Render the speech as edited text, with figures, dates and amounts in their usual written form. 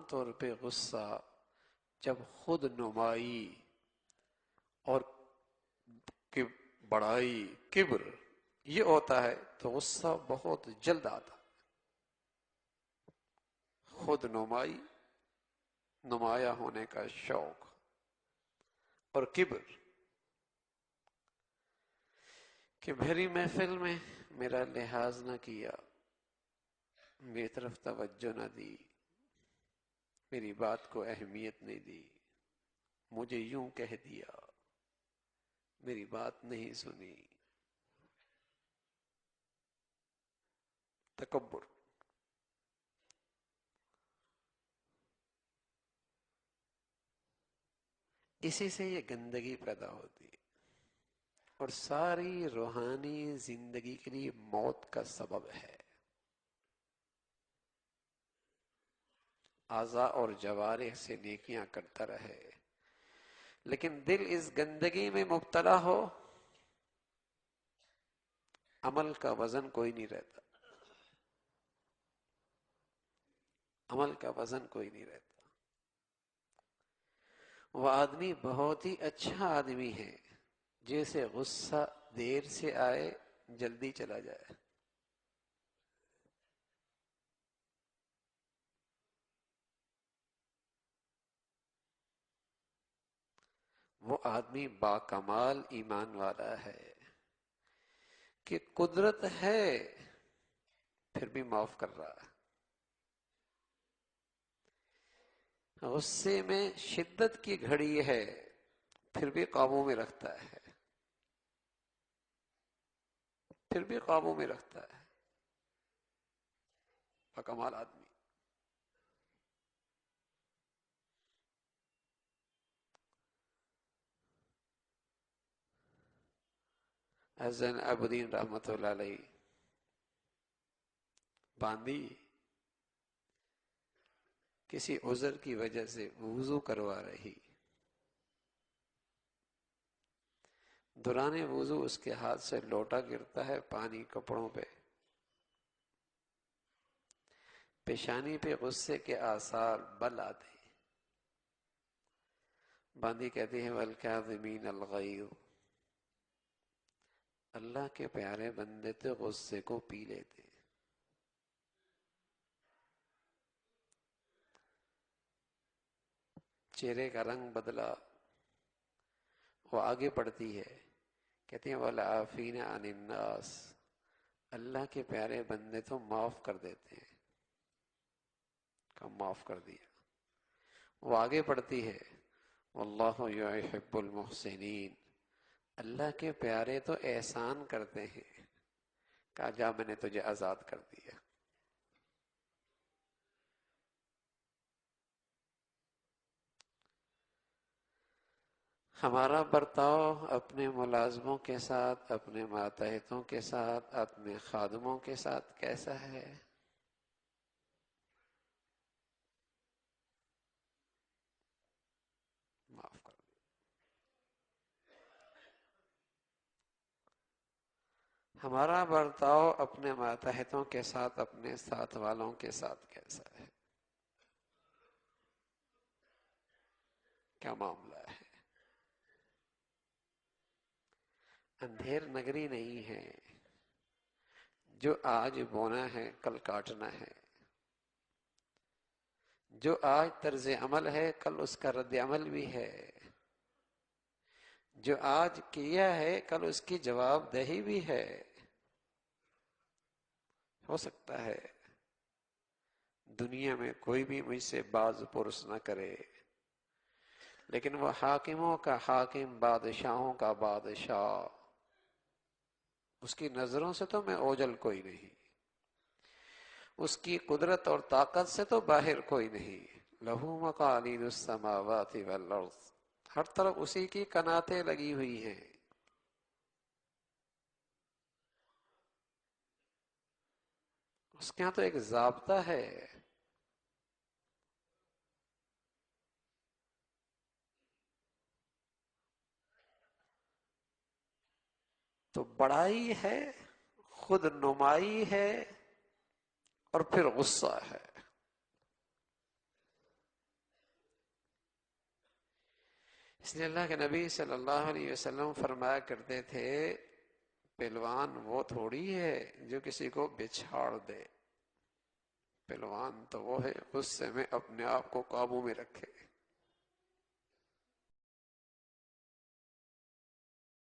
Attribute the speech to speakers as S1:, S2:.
S1: طور پہ غصہ جب خود نمائی اور بڑائی، کبر یہ ہوتا ہے تو غصہ بہت جلد آتا. خود نمائی، نمایاں ہونے کا شوق، اور کبر کہ میری محفل میں میرا لحاظ نہ کیا، میری طرف توجہ نہ دی، میری بات کو اہمیت نہیں دی، مجھے یوں کہہ دیا، میری بات نہیں سنی. تکبر. اسی سے یہ گندگی پیدا ہوتی ہے اور ساری روحانی زندگی کے لیے موت کا سبب ہے. اعضاء اور جوارح سے نیکیاں کرتا رہے لیکن دل اس گندگی میں مبتلا ہو، عمل کا وزن کوئی نہیں رہتا. عمل کا وزن کوئی نہیں رہتا. وہ آدمی بہت ہی اچھا آدمی ہے جیسے غصہ دیر سے آئے جلدی چلا جائے. وہ آدمی باکمال ایمان والا ہے کہ قدرت ہے پھر بھی معاف کر رہا ہے. غصے میں شدت کی گھڑی ہے پھر بھی قابو میں رکھتا ہے، پھر بھی قابو میں رکھتا ہے. باکمال آدمی. حسن عابدین رحمۃ اللہ علیہ باندی کسی عذر کی وجہ سے وضو کروا رہی، دوران وضو اس کے ہاتھ سے لوٹا گرتا ہے پانی کپڑوں پہ، پیشانی پہ غصے کے آثار بل آتے. باندی کہتی ہے والکاظمین الغیظ، اللہ کے پیارے بندے تو غصے کو پی لیتے. چہرے کا رنگ بدلا، وہ آگے بڑھتی ہے، کہتی ہیں والعافین عن الناس، اللہ کے پیارے بندے تو معاف کر دیتے ہیں. کم معاف کر دیا. وہ آگے بڑھتی ہے واللہ یحب المحسنین، اللہ کے پیارے تو احسان کرتے ہیں. کہا جا میں نے تجھے آزاد کر دیا. ہمارا برتاؤ اپنے ملازموں کے ساتھ، اپنے ماتحتوں کے ساتھ، اپنے خادموں کے ساتھ کیسا ہے؟ معاف کر دیں. ہمارا برتاؤ اپنے ماتحتوں کے ساتھ، اپنے ساتھ والوں کے ساتھ کیسا ہے؟ کیا معاملہ ہے؟ اندھیر نگری نہیں ہے. جو آج بونا ہے کل کاٹنا ہے. جو آج طرز عمل ہے کل اس کا رد عمل بھی ہے. جو آج کیا ہے کل اس کی جواب دہی بھی ہے. ہو سکتا ہے دنیا میں کوئی بھی مجھ سے باز پرس نہ کرے، لیکن وہ حاکموں کا حاکم، بادشاہوں کا بادشاہ، اس کی نظروں سے تو میں اوجل کوئی نہیں، اس کی قدرت اور طاقت سے تو باہر کوئی نہیں. لہو مقالید السماوات والارض، ہر طرف اسی کی کناتیں لگی ہوئی ہیں. اس کے ہاں تو ایک ضابطہ ہے. تو بڑائی ہے، خود نمائی ہے، اور پھر غصہ ہے. اس لیے اللہ کے نبی صلی اللہ علیہ وسلم فرمایا کرتے تھے پہلوان وہ تھوڑی ہے جو کسی کو بچھاڑ دے، پہلوان تو وہ ہے غصے میں اپنے آپ کو قابو میں رکھے۔